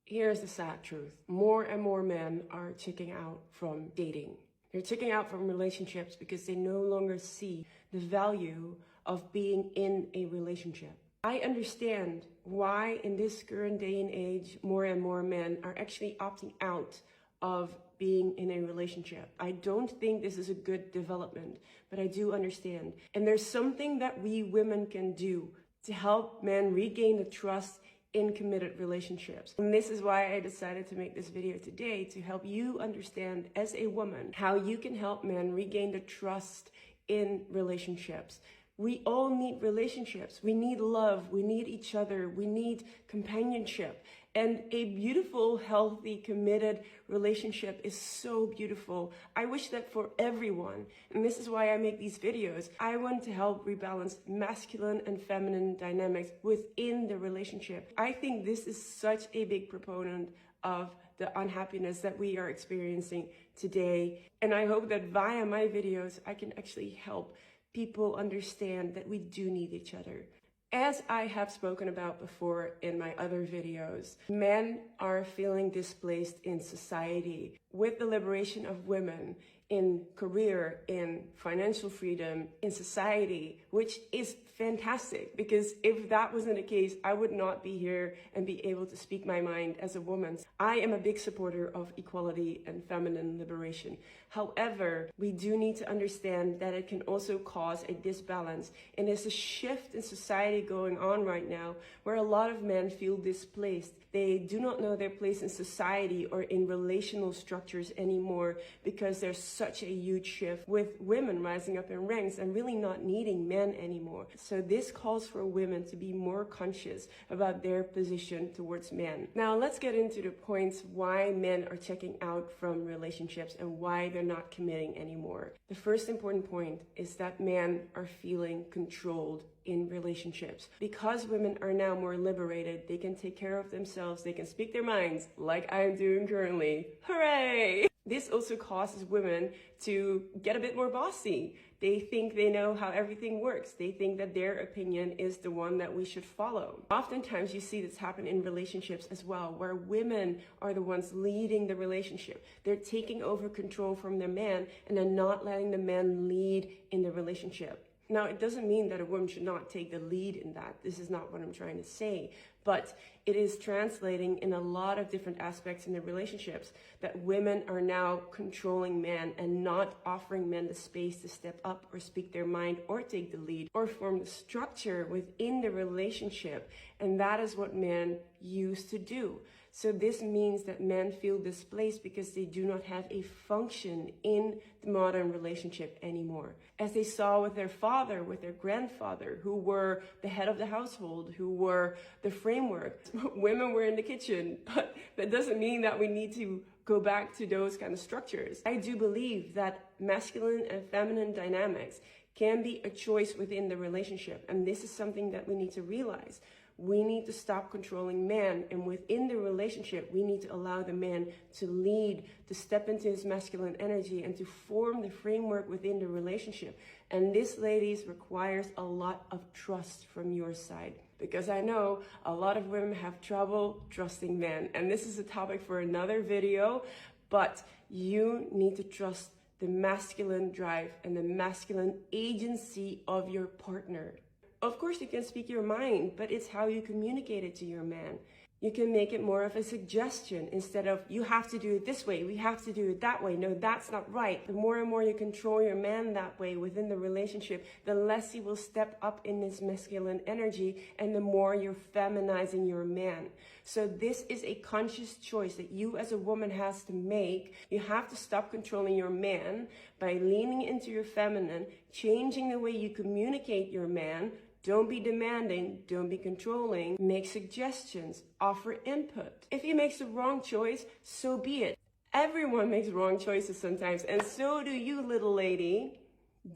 Here's the sad truth. More and more men are checking out from dating. They're checking out from relationships because they no longer see the value of being in a relationship. I understand why in this current day and age, more and more men are actually opting out of being in a relationship. I don't think this is a good development, but I do understand. And there's something that we women can do to help men regain the trust in committed relationships. And this is why I decided to make this video today, to help you understand as a woman how you can help men regain the trust in relationships. We all need relationships. We need love. We need each other. We need companionship. And a beautiful, healthy, committed relationship is so beautiful. I wish that for everyone. And this is why I make these videos. I want to help rebalance masculine and feminine dynamics within the relationship. I think this is such a big proponent of the unhappiness that we are experiencing today. And I hope that via my videos, I can actually help people understand that we do need each other. As I have spoken about before in my other videos, men are feeling displaced in society. With the liberation of women in career, in financial freedom, in society, which is fantastic, because if that wasn't the case, I would not be here and be able to speak my mind as a woman. I am a big supporter of equality and feminine liberation. However, we do need to understand that it can also cause a disbalance. And there's a shift in society going on right now where a lot of men feel displaced. They do not know their place in society or in relational structures anymore because there's such a huge shift with women rising up in ranks and really not needing men anymore. So this calls for women to be more conscious about their position towards men. Now let's get into the points why men are checking out from relationships and why they're not committing anymore. The first important point is that men are feeling controlled in relationships. Because women are now more liberated, they can take care of themselves, they can speak their minds like I'm doing currently. Hooray! This also causes women to get a bit more bossy. They think they know how everything works. They think that their opinion is the one that we should follow. Oftentimes you see this happen in relationships as well, where women are the ones leading the relationship. They're taking over control from their man and then not letting the man lead in the relationship. Now, it doesn't mean that a woman should not take the lead in that. This is not what I'm trying to say. But it is translating in a lot of different aspects in the relationships that women are now controlling men and not offering men the space to step up or speak their mind or take the lead or form the structure within the relationship. And that is what men used to do. So this means that men feel displaced because they do not have a function in the modern relationship anymore. As they saw with their father, with their grandfather, who were the head of the household, who were the framework. Women were in the kitchen, but that doesn't mean that we need to go back to those kind of structures. I do believe that masculine and feminine dynamics can be a choice within the relationship. And this is something that we need to realize. We need to stop controlling man, and within the relationship, we need to allow the man to lead, to step into his masculine energy and to form the framework within the relationship. And this, ladies, requires a lot of trust from your side, because I know a lot of women have trouble trusting men. And this is a topic for another video, but you need to trust the masculine drive and the masculine agency of your partner. Of course, you can speak your mind, but it's how you communicate it to your man. You can make it more of a suggestion instead of, you have to do it this way, we have to do it that way. No, that's not right. The more and more you control your man that way within the relationship, the less he will step up in his masculine energy and the more you're feminizing your man. So this is a conscious choice that you as a woman has to make. You have to stop controlling your man by leaning into your feminine, changing the way you communicate your man. Don't be demanding, don't be controlling, make suggestions, offer input. If he makes the wrong choice, so be it. Everyone makes wrong choices sometimes, and so do you, little lady.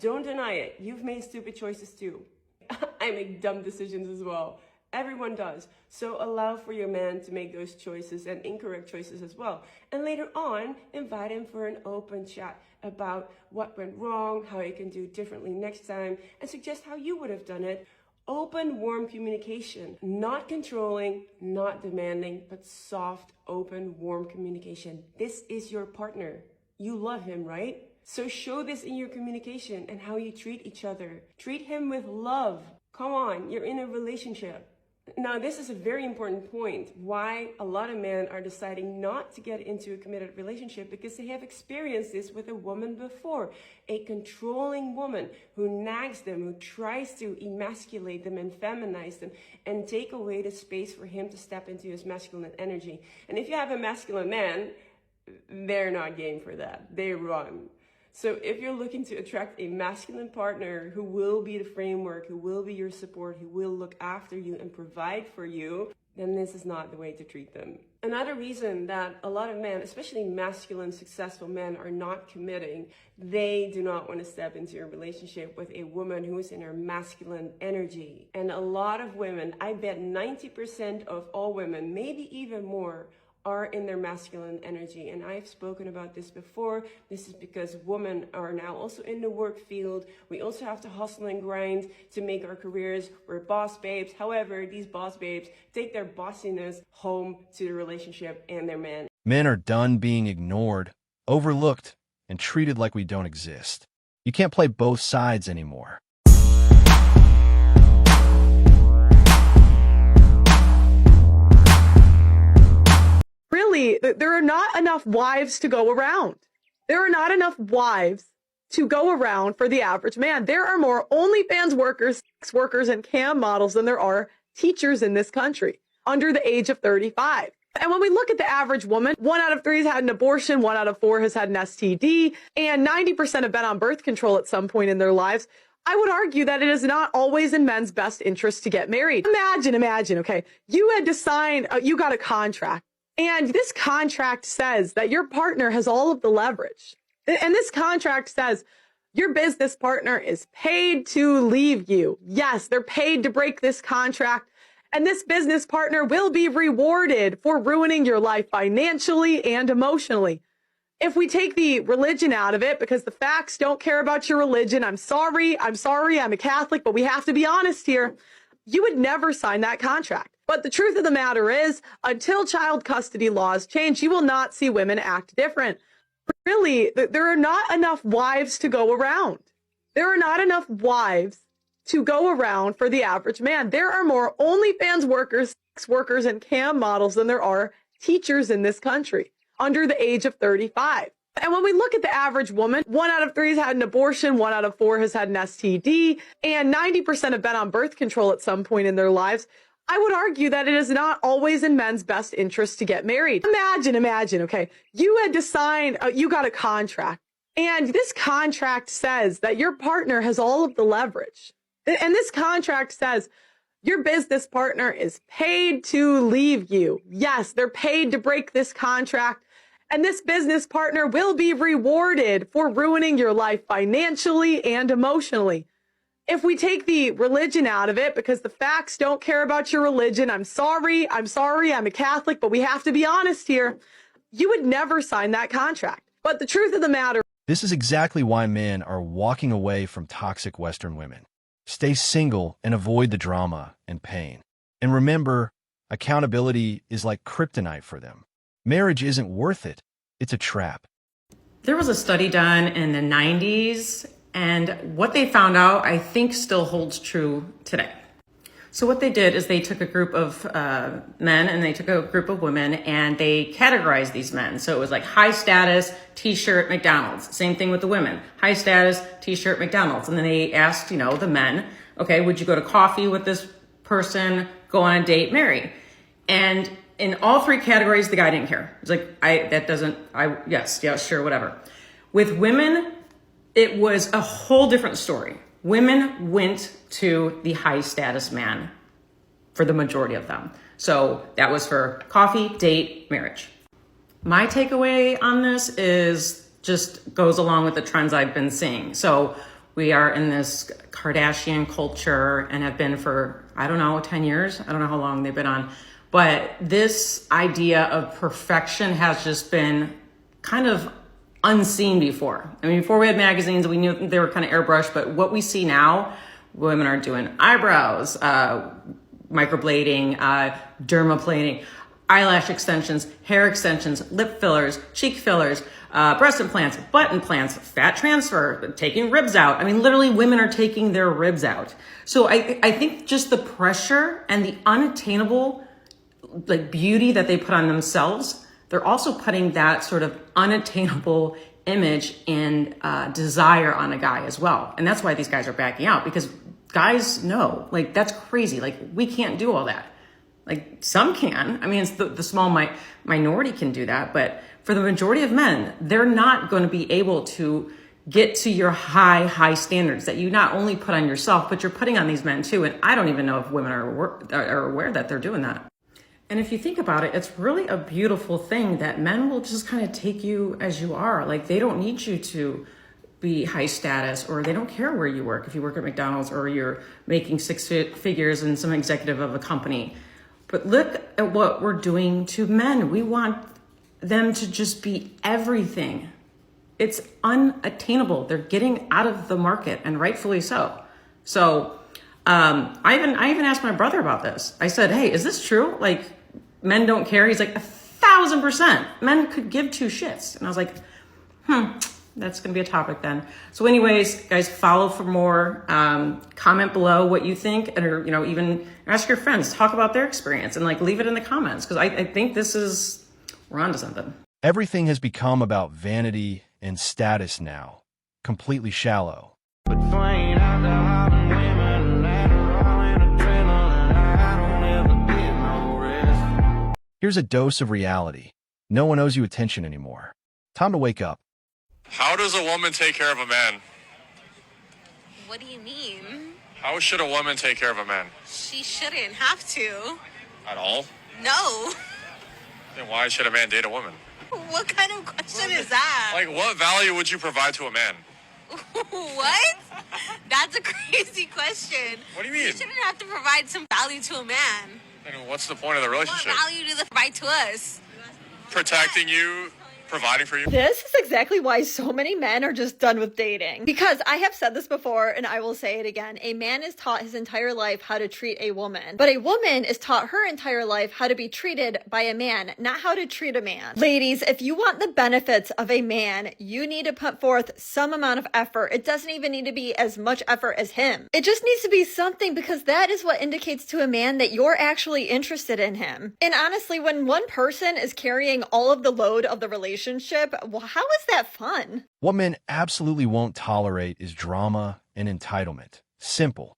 Don't deny it. You've made stupid choices too. I make dumb decisions as well. Everyone does. So allow for your man to make those choices and incorrect choices as well. And later on, invite him for an open chat about what went wrong, how he can do it differently next time, and suggest how you would have done it. Open, warm communication, not controlling, not demanding, but soft, open, warm communication. This is your partner. You love him, right? So show this in your communication and how you treat each other. Treat him with love. Come on, you're in a relationship. Now, this is a very important point, why a lot of men are deciding not to get into a committed relationship, because they have experienced this with a woman before. A controlling woman who nags them, who tries to emasculate them and feminize them and take away the space for him to step into his masculine energy. And if you have a masculine man, they're not game for that. They run. So if you're looking to attract a masculine partner who will be the framework, who will be your support, who will look after you and provide for you, then this is not the way to treat them. Another reason that a lot of men, especially masculine, successful men, are not committing, they do not want to step into a relationship with a woman who is in her masculine energy. And a lot of women, I bet 90% of all women, maybe even more, are in their masculine energy. And I've spoken about this before. This is because women are now also in the work field. We also have to hustle and grind to make our careers. We're boss babes. However, these boss babes take their bossiness home to the relationship and their man. Men are done being ignored, overlooked, and treated like we don't exist. You can't play both sides anymore. Really, there are not enough wives to go around. There are not enough wives to go around for the average man. There are more OnlyFans workers, sex workers, and cam models than there are teachers in this country under the age of 35. And when we look at the average woman, 1 out of 3 has had an abortion, 1 out of 4 has had an STD, and 90% have been on birth control at some point in their lives. I would argue that it is not always in men's best interest to get married. Imagine, okay, you had to sign, you got a contract. And this contract says that your partner has all of the leverage. And this contract says your business partner is paid to leave you. Yes, they're paid to break this contract. And this business partner will be rewarded for ruining your life financially and emotionally. If we take the religion out of it, because the facts don't care about your religion, I'm sorry, I'm a Catholic, but we have to be honest here. You would never sign that contract. But the truth of the matter is, until child custody laws change, you will not see women act different. Really, there are not enough wives to go around. There are not enough wives to go around for the average man. There are more OnlyFans workers, sex workers, and cam models than there are teachers in this country under the age of 35. And when we look at the average woman, 1 out of 3 has had an abortion, 1 out of 4 has had an STD, and 90% have been on birth control at some point in their lives. I would argue that it is not always in men's best interest to get married. Imagine, okay, you had to sign, you got a contract, and this contract says that your partner has all of the leverage. And this contract says your business partner is paid to leave you. Yes, they're paid to break this contract. And this business partner will be rewarded for ruining your life financially and emotionally. If we take the religion out of it, because the facts don't care about your religion, I'm sorry, I'm a Catholic, but we have to be honest here. You would never sign that contract. But the truth of the matter. This is exactly why men are walking away from toxic Western women. Stay single and avoid the drama and pain. And remember, accountability is like kryptonite for them. Marriage isn't worth it. It's a trap. There was a study done in the 90s, and what they found out, I think, still holds true today. So what they did is they took a group of men and they took a group of women and they categorized these men. So it was like high status, t-shirt, McDonald's. Same thing with the women. High status, t-shirt, McDonald's. And then they asked, the men, okay, would you go to coffee with this person, go on a date, marry? And in all 3 categories, the guy didn't care. It's like, yes, sure, whatever. With women, it was a whole different story. Women went to the high status man for the majority of them. So that was for coffee, date, marriage. My takeaway on this is just goes along with the trends I've been seeing. So we are in this Kardashian culture and have been for, 10 years. I don't know how long they've been on. But this idea of perfection has just been kind of unseen before. I mean, before we had magazines, we knew they were kind of airbrushed, but what we see now Women are doing eyebrows, microblading, dermaplaning, eyelash extensions, hair extensions, lip fillers, cheek fillers, breast implants, butt implants, fat transfer, taking ribs out. I mean, literally women are taking their ribs out. So I think just the pressure and the unattainable like beauty that they put on themselves, they're also putting that sort of unattainable image and desire on a guy as well. And that's why these guys are backing out, because guys know, like, that's crazy. Like, we can't do all that. Like, some can. I mean, it's the small minority can do that. But for the majority of men, they're not going to be able to get to your high standards that you not only put on yourself, but you're putting on these men too. And I don't even know if women are aware that they're doing that. And if you think about it, it's really a beautiful thing that men will just kind of take you as you are. Like, they don't need you to be high status, or they don't care where you work. If you work at McDonald's or you're making six figures and some executive of a company. But look at what we're doing to men. We want them to just be everything. It's unattainable. They're getting out of the market, and rightfully so. So I even asked my brother about this. I said, hey, is this true? Like, men don't care? He's like, 1,000%. Men could give two shits. And I was like, that's going to be a topic then. So anyways, guys, follow for more. Comment below what you think, or, even ask your friends, talk about their experience, and like leave it in the comments. Because I think we're onto something. Everything has become about vanity and status now. Completely shallow. Between alcohol and women that are all in adrenaline, I don't ever get no rest. Here's a dose of reality. No one owes you attention anymore. Time to wake up. How does a woman take care of a man? What do you mean? How should a woman take care of a man? She shouldn't have to. At all? No. Then why should a man date a woman? What kind of question is that? Like, what value would you provide to a man? What? That's a crazy question. What do you mean? You shouldn't have to provide some value to a man. And what's the point of the relationship? What value do they provide to us? Protecting you, providing for you. This is exactly why so many men are just done with dating. Because I have said this before, and I will say it again. A man is taught his entire life how to treat a woman. But a woman is taught her entire life how to be treated by a man, not how to treat a man. Ladies, if you want the benefits of a man, you need to put forth some amount of effort. It doesn't even need to be as much effort as him. It just needs to be something, because that is what indicates to a man that you're actually interested in him. And honestly, when one person is carrying all of the load of the relationship, well, how is that fun? What men absolutely won't tolerate is drama and entitlement. Simple.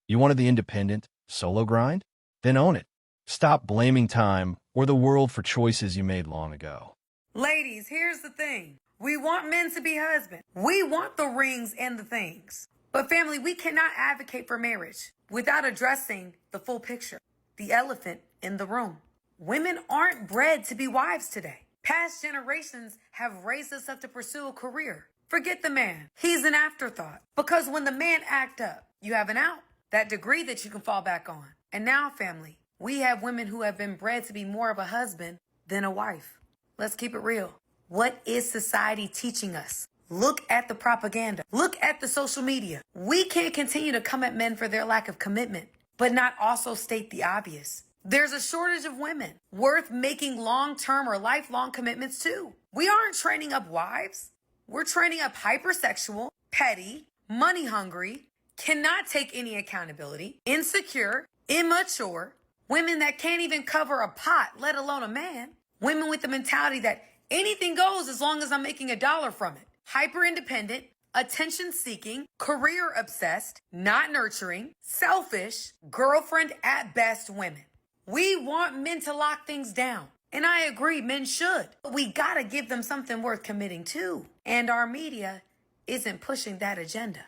You wanted the independent, solo grind? Then own it. Stop blaming time or the world for choices you made long ago. Ladies, here's the thing. We want men to be husbands. We want the rings and the things. But family, we cannot advocate for marriage without addressing the full picture. The elephant in the room. Women aren't bred to be wives today. Past generations have raised us up to pursue a career. Forget the man. He's an afterthought. Because when the man act up, you have an out. That degree that you can fall back on. And now, family, we have women who have been bred to be more of a husband than a wife. Let's keep it real. What is society teaching us? Look at the propaganda. Look at the social media. We can't continue to come at men for their lack of commitment, but not also state the obvious. There's a shortage of women worth making long-term or lifelong commitments to. We aren't training up wives. We're training up hypersexual, petty, money-hungry, cannot take any accountability, insecure, immature, women that can't even cover a pot, let alone a man. Women with the mentality that anything goes as long as I'm making $1 from it. Hyper-independent, attention-seeking, career-obsessed, not nurturing, selfish, girlfriend at best women. We want men to lock things down. And I agree, men should. But we gotta give them something worth committing to. And our media isn't pushing that agenda.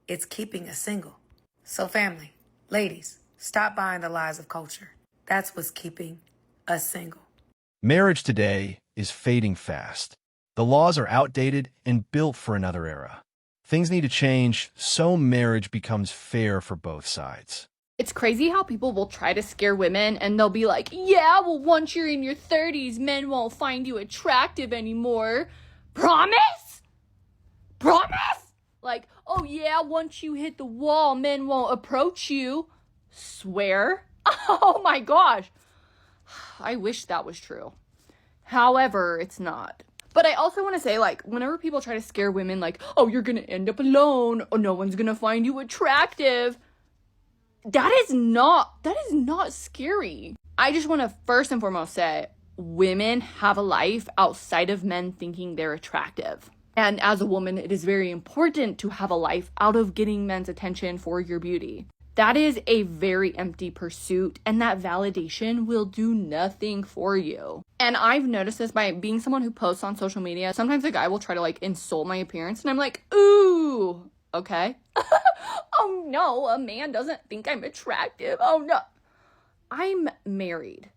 It's keeping us single. So family, ladies, stop buying the lies of culture. That's what's keeping us single. Marriage today is fading fast. The laws are outdated and built for another era. Things need to change so marriage becomes fair for both sides. It's crazy how people will try to scare women and they'll be like, yeah, well, once you're in your 30s, men won't find you attractive anymore. Promise? Promise? Like, oh yeah, once you hit the wall, men won't approach you. Swear? Oh my gosh. I wish that was true. However, it's not. But I also want to say, like, whenever people try to scare women, like, oh, you're going to end up alone, or no one's going to find you attractive, that is not scary. I just want to first and foremost say, women have a life outside of men thinking they're attractive. And as a woman, it is very important to have a life out of getting men's attention for your beauty. That is a very empty pursuit, and that validation will do nothing for you. And I've noticed this by being someone who posts on social media. Sometimes a guy will try to, like, insult my appearance, and I'm like, ooh, okay. Oh no, a man doesn't think I'm attractive. Oh no. I'm married.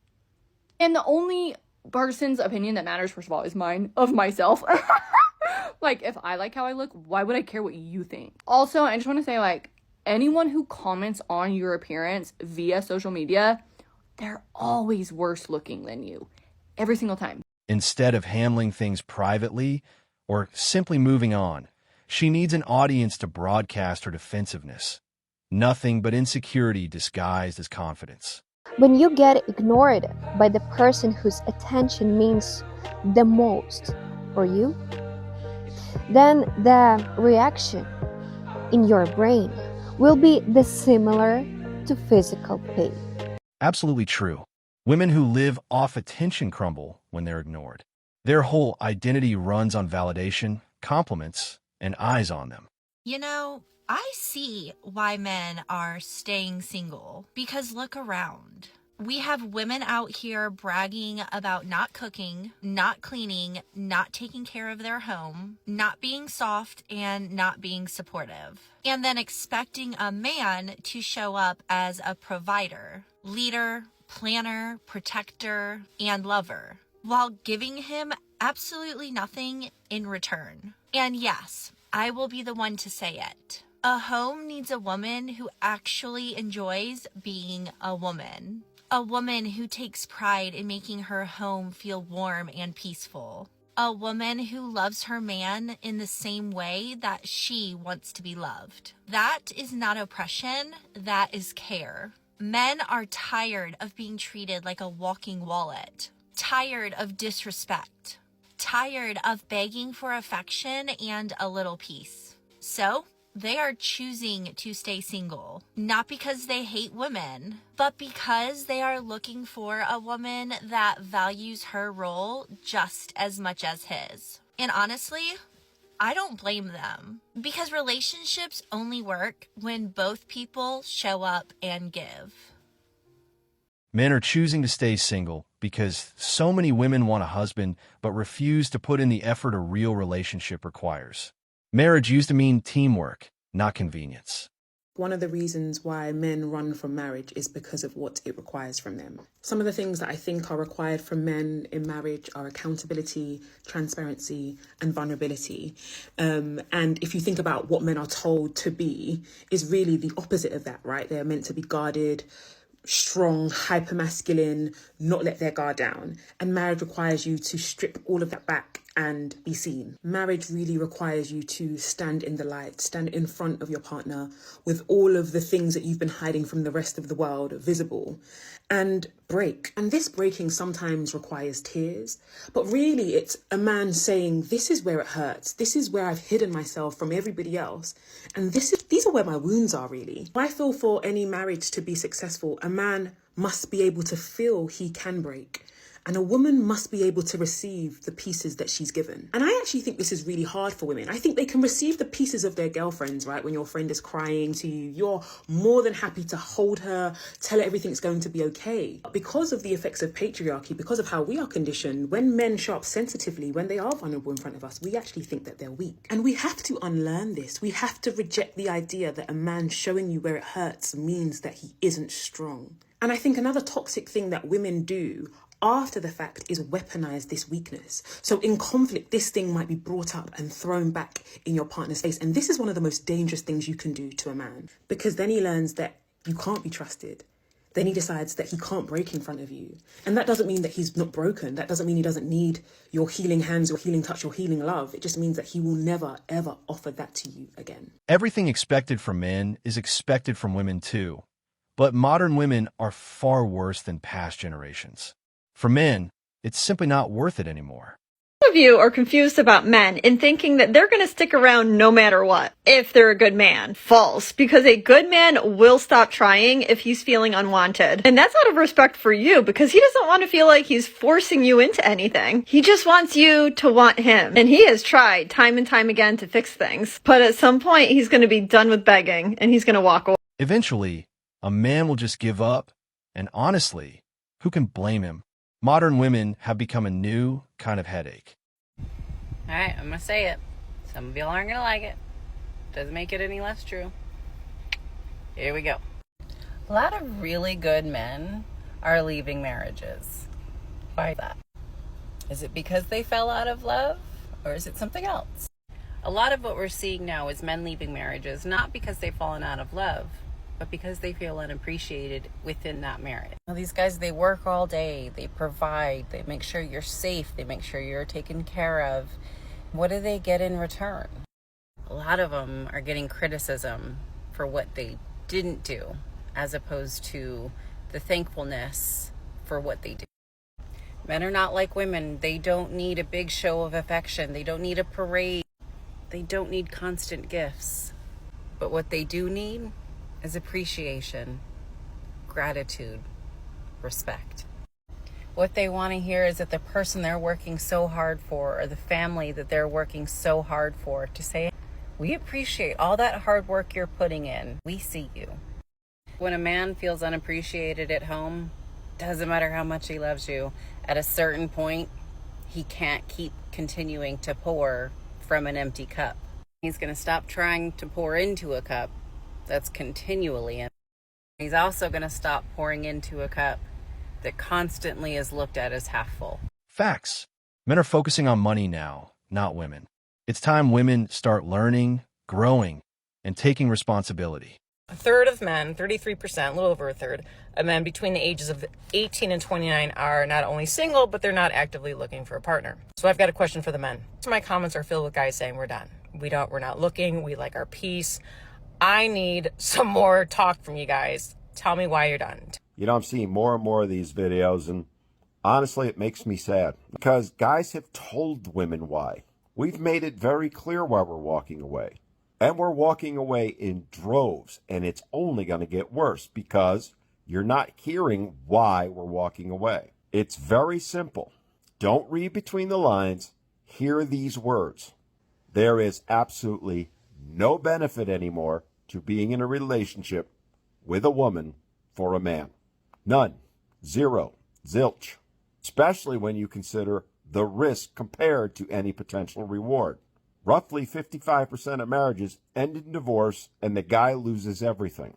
And the only person's opinion that matters, first of all, is mine, of myself. Like, if I like how I look, why would I care what you think? Also, I just want to say, like, anyone who comments on your appearance via social media, they're always worse looking than you. Every single time. Instead of handling things privately or simply moving on, she needs an audience to broadcast her defensiveness. Nothing but insecurity disguised as confidence. When you get ignored by the person whose attention means the most for you, then the reaction in your brain will be similar to physical pain. Absolutely true. Women who live off attention crumble when they're ignored. Their whole identity runs on validation, compliments, and eyes on them. You know, I see why men are staying single, because look around. We have women out here bragging about not cooking, not cleaning, not taking care of their home, not being soft, and not being supportive. And then expecting a man to show up as a provider, leader, planner, protector, and lover, while giving him absolutely nothing in return. And yes, I will be the one to say it. A home needs a woman who actually enjoys being a woman. A woman who takes pride in making her home feel warm and peaceful. A woman who loves her man in the same way that she wants to be loved. That is not oppression, that is care. Men are tired of being treated like a walking wallet. Tired of disrespect. Tired of begging for affection and a little peace. So, they are choosing to stay single, not because they hate women, but because they are looking for a woman that values her role just as much as his. And honestly, I don't blame them, because relationships only work when both people show up and give. Men are choosing to stay single because so many women want a husband but refuse to put in the effort a real relationship requires. Marriage used to mean teamwork, not convenience. One of the reasons why men run from marriage is because of what it requires from them. Some of the things that I think are required from men in marriage are accountability, transparency, and vulnerability. And if you think about what men are told to be, is really the opposite of that, right? They're meant to be guarded, strong, hyper-masculine, not let their guard down. And marriage requires you to strip all of that back and be seen. Marriage really requires you to stand in the light, stand in front of your partner with all of the things that you've been hiding from the rest of the world visible, and break. And this breaking sometimes requires tears, but really it's a man saying, this is where it hurts. This is where I've hidden myself from everybody else. And these are where my wounds are really. I feel for any marriage to be successful, a man must be able to feel he can break. And a woman must be able to receive the pieces that she's given. And I actually think this is really hard for women. I think they can receive the pieces of their girlfriends, right? When your friend is crying to you, you're more than happy to hold her, tell her everything's going to be okay. Because of the effects of patriarchy, because of how we are conditioned, when men show up sensitively, when they are vulnerable in front of us, we actually think that they're weak. And we have to unlearn this. We have to reject the idea that a man showing you where it hurts means that he isn't strong. And I think another toxic thing that women do after the fact is weaponize this weakness. So in conflict, this thing might be brought up and thrown back in your partner's face. And this is one of the most dangerous things you can do to a man, because then he learns that you can't be trusted, then he decides that he can't break in front of you. And that doesn't mean that he's not broken. That doesn't mean he doesn't need your healing hands, your healing touch, your healing love. It just means that he will never, ever offer that to you again. Everything expected from men is expected from women too. But modern women are far worse than past generations. For men, it's simply not worth it anymore. Some of you are confused about men in thinking that they're going to stick around no matter what, if they're a good man. False, because a good man will stop trying if he's feeling unwanted. And that's out of respect for you, because he doesn't want to feel like he's forcing you into anything. He just wants you to want him. And he has tried time and time again to fix things. But at some point, he's going to be done with begging, and he's going to walk away. Eventually, a man will just give up, and honestly, who can blame him? Modern women have become a new kind of headache. All right, I'm going to say it. Some of y'all aren't going to like it. Doesn't make it any less true. Here we go. A lot of really good men are leaving marriages. Why is that? Is it because they fell out of love, or is it something else? A lot of what we're seeing now is men leaving marriages, not because they've fallen out of love, but because they feel unappreciated within that marriage. Now, these guys, they work all day, they provide, they make sure you're safe, they make sure you're taken care of. What do they get in return? A lot of them are getting criticism for what they didn't do, as opposed to the thankfulness for what they do. Men are not like women. They don't need a big show of affection. They don't need a parade. They don't need constant gifts. But what they do need is appreciation, gratitude, respect. What they want to hear is that the person they're working so hard for, or the family that they're working so hard for, to say, we appreciate all that hard work you're putting in. We see you. When a man feels unappreciated at home, doesn't matter how much he loves you, at a certain point, he can't keep continuing to pour from an empty cup. He's going to stop trying to pour into a cup that's continually empty. He's also going to stop pouring into a cup that constantly is looked at as half full. Facts. Men are focusing on money now, not women. It's time women start learning, growing, and taking responsibility. A third of men, 33%, a little over a third, of men between the ages of 18 and 29 are not only single, but they're not actively looking for a partner. So I've got a question for the men. So my comments are filled with guys saying we're done. We're not looking. We like our peace. I need some more talk from you guys. Tell me why you're done. You know, I'm seeing more and more of these videos, and honestly, it makes me sad because guys have told women why. We've made it very clear why we're walking away. And we're walking away in droves, and it's only going to get worse because you're not hearing why we're walking away. It's very simple. Don't read between the lines. Hear these words. There is absolutely no benefit anymore to being in a relationship with a woman for a man. None. Zero. Zilch. Especially when you consider the risk compared to any potential reward. Roughly 55% of marriages end in divorce and the guy loses everything.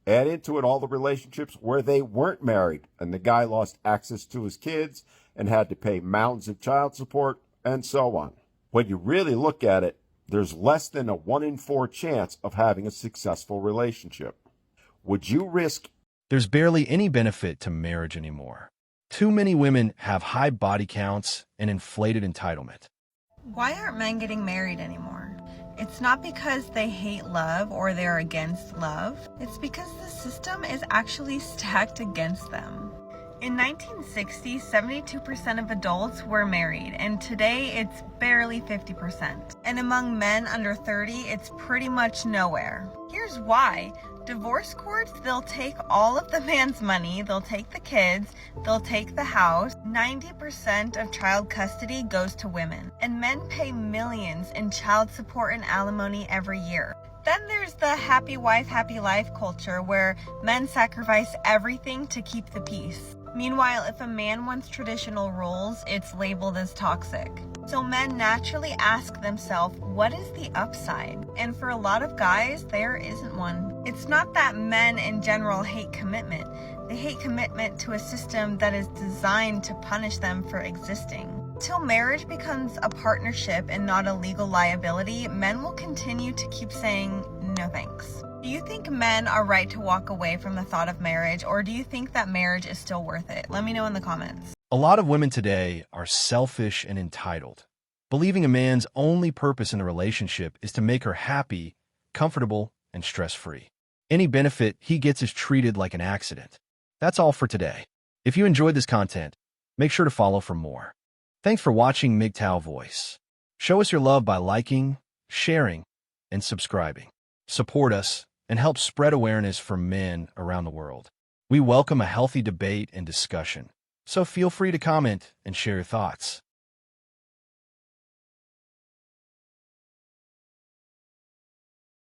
Add into it all the relationships where they weren't married and the guy lost access to his kids and had to pay mountains of child support and so on. When you really look at it, there's less than a 1 in 4 chance of having a successful relationship. Would you risk? There's barely any benefit to marriage anymore. Too many women have high body counts and inflated entitlement. Why aren't men getting married anymore? It's not because they hate love or they're against love. It's because the system is actually stacked against them. In 1960, 72% of adults were married, and today it's barely 50%. And among men under 30, it's pretty much nowhere. Here's why. Divorce courts, they'll take all of the man's money, they'll take the kids, they'll take the house. 90% of child custody goes to women, and men pay millions in child support and alimony every year. Then there's the happy wife, happy life culture where men sacrifice everything to keep the peace. Meanwhile, if a man wants traditional roles, it's labeled as toxic. So men naturally ask themselves, what is the upside? And for a lot of guys, there isn't one. It's not that men in general hate commitment. They hate commitment to a system that is designed to punish them for existing. Till marriage becomes a partnership and not a legal liability, men will continue to keep saying no thanks. Do you think men are right to walk away from the thought of marriage, or do you think that marriage is still worth it? Let me know in the comments. A lot of women today are selfish and entitled, believing a man's only purpose in a relationship is to make her happy, comfortable, and stress-free. Any benefit he gets is treated like an accident. That's all for today. If you enjoyed this content, make sure to follow for more. Thanks for watching MGTOW Voice. Show us your love by liking, sharing, and subscribing. Support us and help spread awareness for men around the world. We welcome a healthy debate and discussion, so feel free to comment and share your thoughts.